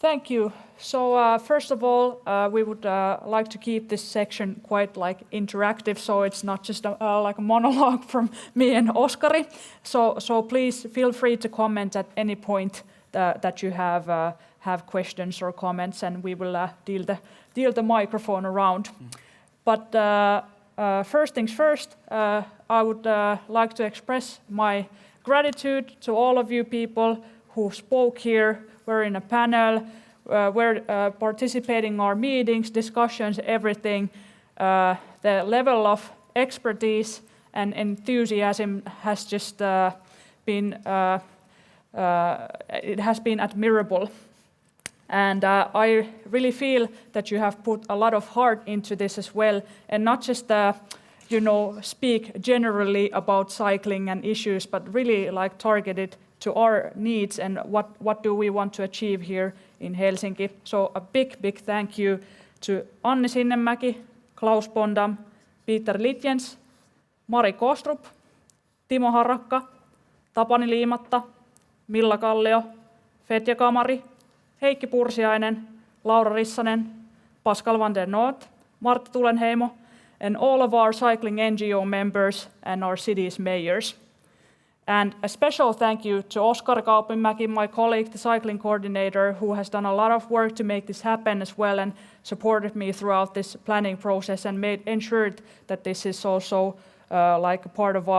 Thank you. So first of all, we would like to keep this section quite like interactive, so it's not just like a monologue from me and Oskari. So please feel free to comment at any point that you have questions or comments, and we will deal the microphone around. But first things first, I would like to express my gratitude to all of you people who spoke here. We're in a panel, we're participating in our meetings, discussions, everything. The level of expertise and enthusiasm has just been, it has been admirable. And I really feel that you have put a lot of heart into this as well, and not just speak generally about cycling and issues, but really like targeted to our needs and what do we want to achieve here in Helsinki. So a big thank you to Anni Sinnemäki, Klaus Bondam, Peter Litjens, Mari Kostrup, Timo Harakka, Tapani Liimatta, Milla Kallio, Fetja Kamari, Heikki Pursiainen, Laura Rissanen, Pascal van der Noot, Martti Tulenheimo, and all of our cycling NGO members and our city's mayors. And a special thank you to Oskar Kaupinmäki, my colleague, the cycling coordinator, who has done a lot of work to make this happen as well and supported me throughout this planning process and ensured that this is also like a part of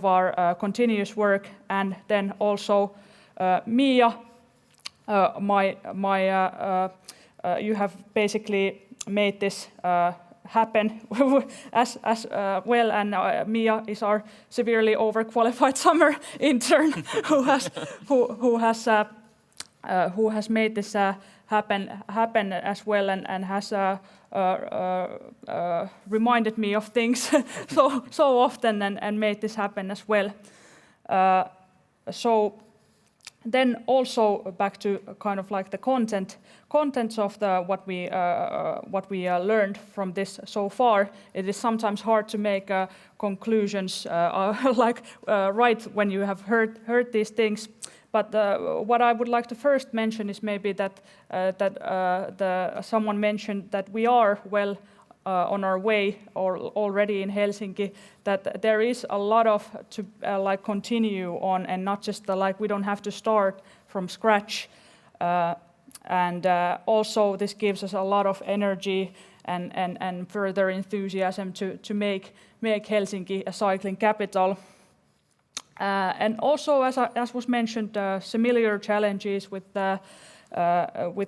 our continuous work. And then also Mia, you have basically made this happen as well, and Mia is our severely overqualified summer intern who has made this happen as well, and has reminded me of things so often and made this happen as well. So then also back to kind of like the contents of what we learned from this so far. It is sometimes hard to make conclusions right when you have heard these things. But what I would like to first mention is maybe that someone mentioned that we are well on our way or already in Helsinki, that there is a lot of to continue on, and not just we don't have to start from scratch. And also this gives us a lot of energy and further enthusiasm to make Helsinki a cycling capital. And also, as was mentioned, similar challenges with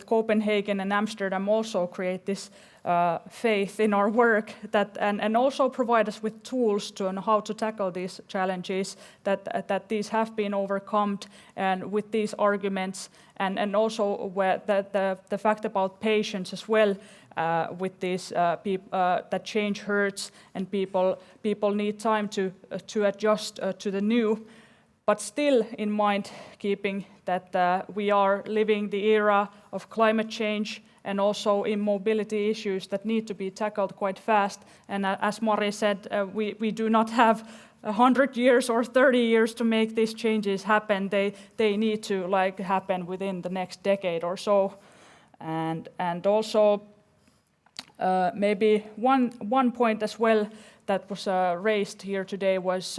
Copenhagen and Amsterdam also create this faith in our work and also provide us with tools to know how to tackle these challenges, that these have been overcome, and with these arguments and also where the fact about patience as well, with these that change hurts and people need time to adjust to the new. But still in mind keeping that we are living the era of climate change and also immobility issues that need to be tackled quite fast. And as Mari said, we do not have 100 years or 30 years to make these changes happen. They need to happen within the next decade or so. And also maybe one point as well that was raised here today was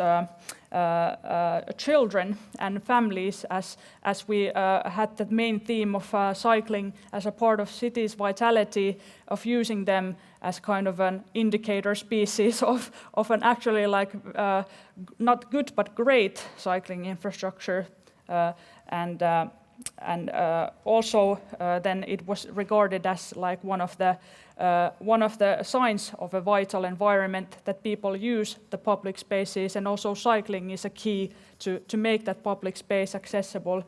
children and families, as we had the main theme of cycling as a part of cities' vitality, of using them as kind of an indicator species of an actually not good but great cycling infrastructure, and also then it was regarded as one of the signs of a vital environment, that people use the public spaces, and also cycling is a key to make that public space accessible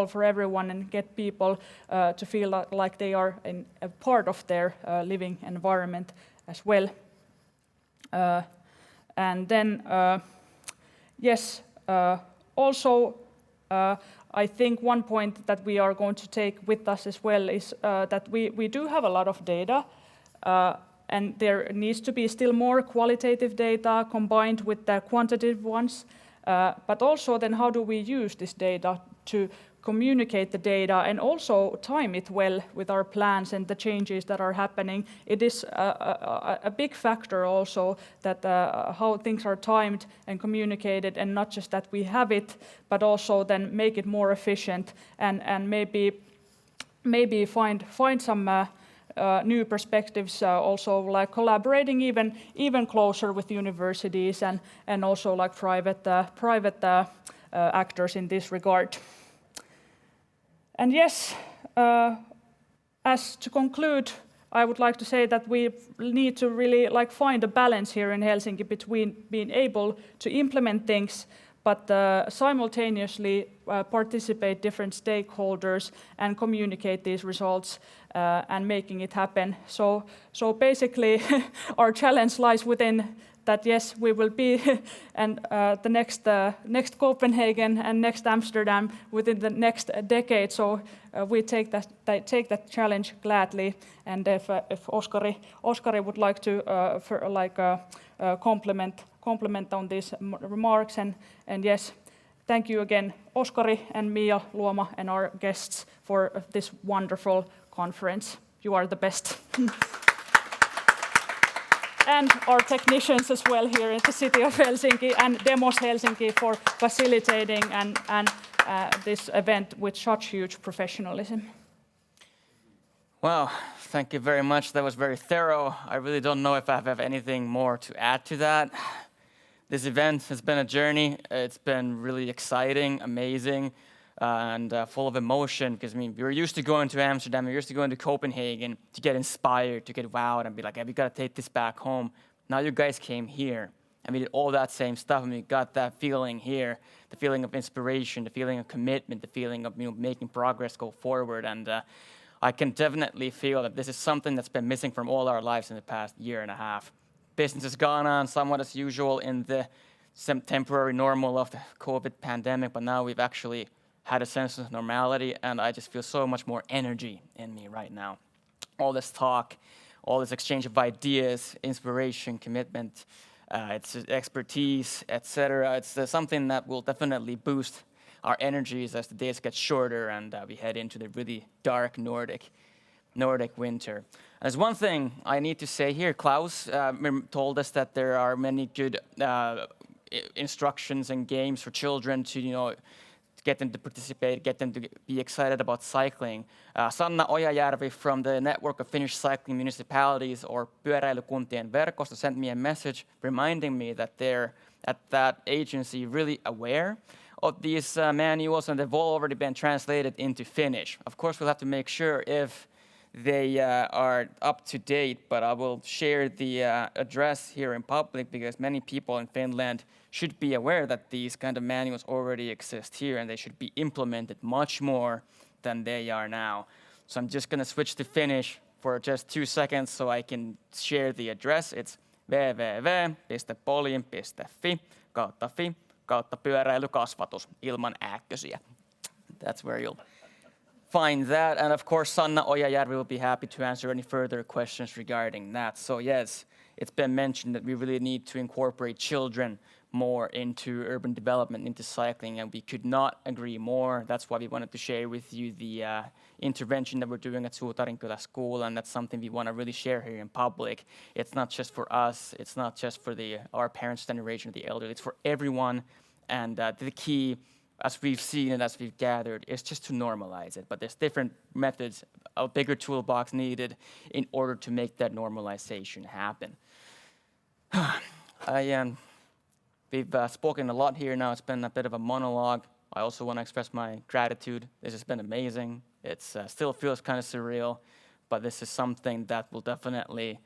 for everyone and get people to feel like they are a part of their living environment as well. And then yes, also I think one point that we are going to take with us as well is that we do have a lot of data, and there needs to be still more qualitative data combined with the quantitative ones. But also then how do we use this data to communicate the data and also time it well with our plans and the changes that are happening. It is a big factor also that how things are timed and communicated, and not just that we have it, but also then make it more efficient and maybe find some new perspectives, also like collaborating even closer with universities and also like private actors in this regard. And yes, as to conclude, I would like to say that we need to really like find a balance here in Helsinki between being able to implement things, but simultaneously participate different stakeholders and communicate these results and making it happen. So basically, our challenge lies within that. Yes, we will be and the next Copenhagen and next Amsterdam within the next decade. So we take that challenge gladly. And if Oskari would like to compliment on these remarks, and yes, thank you again, Oskari and Mia Luoma and our guests for this wonderful conference. You are the best. And our technicians as well here at the City of Helsinki and Demos Helsinki for facilitating and this event with such huge professionalism. Wow, thank you very much. That was very thorough. I really don't know if I have anything more to add to that. This event has been a journey. It's been really exciting, amazing, and full of emotion, because I mean, we were used to going to Amsterdam, we were used to going to Copenhagen to get inspired, to get wowed and be like, hey, we gotta take this back home. Now you guys came here and we did all that same stuff, and we got that feeling here, the feeling of inspiration, the feeling of commitment, the feeling of making progress go forward. And I can definitely feel that this is something that's been missing from all our lives in the past year and a half. Business has gone on somewhat as usual in the temporary normal of the COVID pandemic, but now we've actually had a sense of normality, and I just feel so much more energy in me right now. All this talk, all this exchange of ideas, inspiration, commitment, it's expertise, etc. It's something that will definitely boost our energies as the days get shorter and we head into the really dark Nordic winter. There's one thing I need to say here. Klaus told us that there are many good instructions and games for children to, get them to participate, get them to be excited about cycling. Sanna Ojajärvi from the Network of Finnish Cycling Municipalities, or Pyöräilykuntien verkosto, sent me a message reminding me that they're at that agency really aware of these manuals, and they've all already been translated into Finnish. Of course, we'll have to make sure if they are up to date, but I will share the address here in public, because many people in Finland should be aware that these kind of manuals already exist here, and they should be implemented much more than they are now. So I'm just going to switch to Finnish for just 2 seconds so I can share the address. It's www.poliin.fi/pyöräilykasvatus ilman ääkkösiä. That's where you'll find that. And of course, Sanna Ojajärvi will be happy to answer any further questions regarding that. So yes, it's been mentioned that we really need to incorporate children more into urban development, into cycling, and we could not agree more. That's why we wanted to share with you the intervention that we're doing at Suutarinkylä School, and that's something we want to really share here in public. It's not just for us, it's not just for our parents' generation, the elderly, it's for everyone. And the key, as we've seen and as we've gathered, is just to normalize it. But there's different methods, a bigger toolbox needed in order to make that normalization happen. We've spoken a lot here now. It's been a bit of a monologue. I also want to express my gratitude. This has been amazing. It still feels kind of surreal, but this is something that will definitely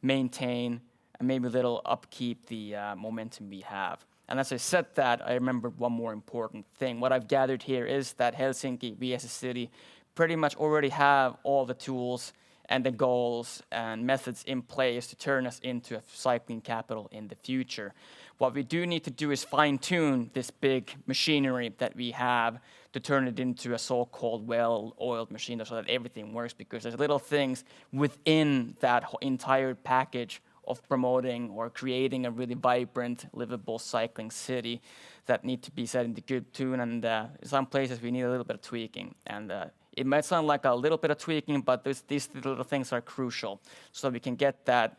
maintain and maybe a little upkeep the momentum we have. And as I said that, I remembered one more important thing. What I've gathered here is that Helsinki, we as a city, pretty much already have all the tools and the goals and methods in place to turn us into a cycling capital in the future. What we do need to do is fine-tune this big machinery that we have to turn it into a so-called well-oiled machine so that everything works, because there's little things within that entire package of promoting or creating a really vibrant, livable cycling city that need to be set into good tune. And in some places we need a little bit of tweaking. And it might sound like a little bit of tweaking, but these little things are crucial so we can get that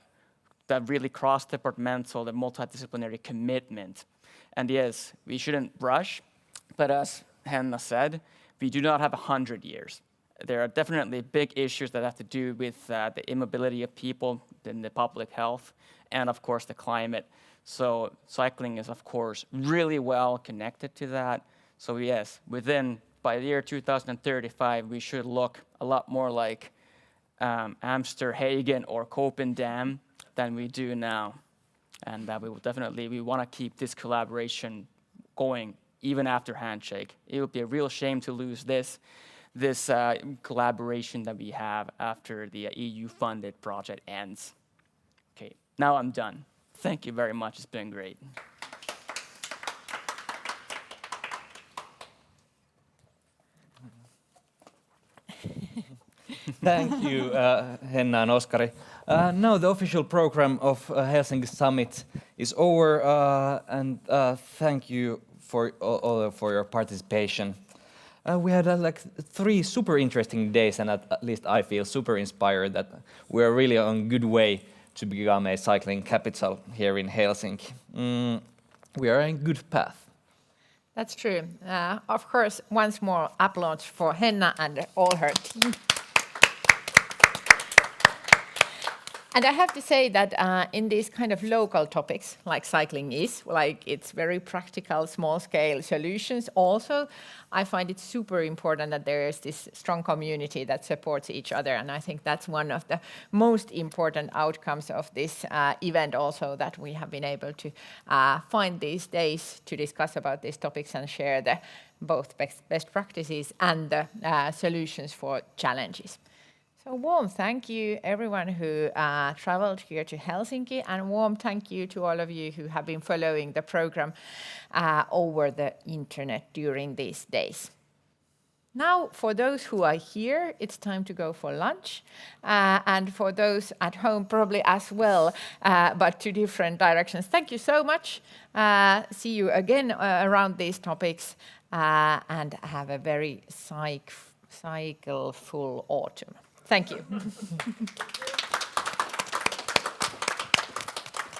really cross-departmental, the multidisciplinary commitment. And yes, we shouldn't rush, but as Henna said, we do not have 100 years. There are definitely big issues that have to do with the immobility of people, then the public health, and of course the climate. So cycling is of course really well connected to that. So yes, by the year 2035, we should look a lot more like Amsterdam or Copenhagen than we do now. And we want to keep this collaboration going even after Handshake. It would be a real shame to lose this collaboration that we have after the EU-funded project ends. Okay, now I'm done. Thank you very much. It's been great. Thank you, Henna and Oskari. Now the official program of Helsinki Summit is over, and thank you for your participation. We had like 3 super interesting days, and at least I feel super inspired that we are really on a good way to become a cycling capital here in Helsinki. We are in good path. That's true. Of course, once more applause for Henna and all her team. And I have to say that in these kind of local topics, like cycling is, like it's very practical, small-scale solutions also, I find it super important that there is this strong community that supports each other. And I think that's one of the most important outcomes of this event also, that we have been able to find these days to discuss about these topics and share both best practices and the solutions for challenges. So warm thank you everyone who traveled here to Helsinki, and warm thank you to all of you who have been following the program over the internet during these days. Now, for those who are here, it's time to go for lunch, and for those at home probably as well, but to different directions. Thank you so much. See you again around these topics, and have a very cycle-full autumn. Thank you.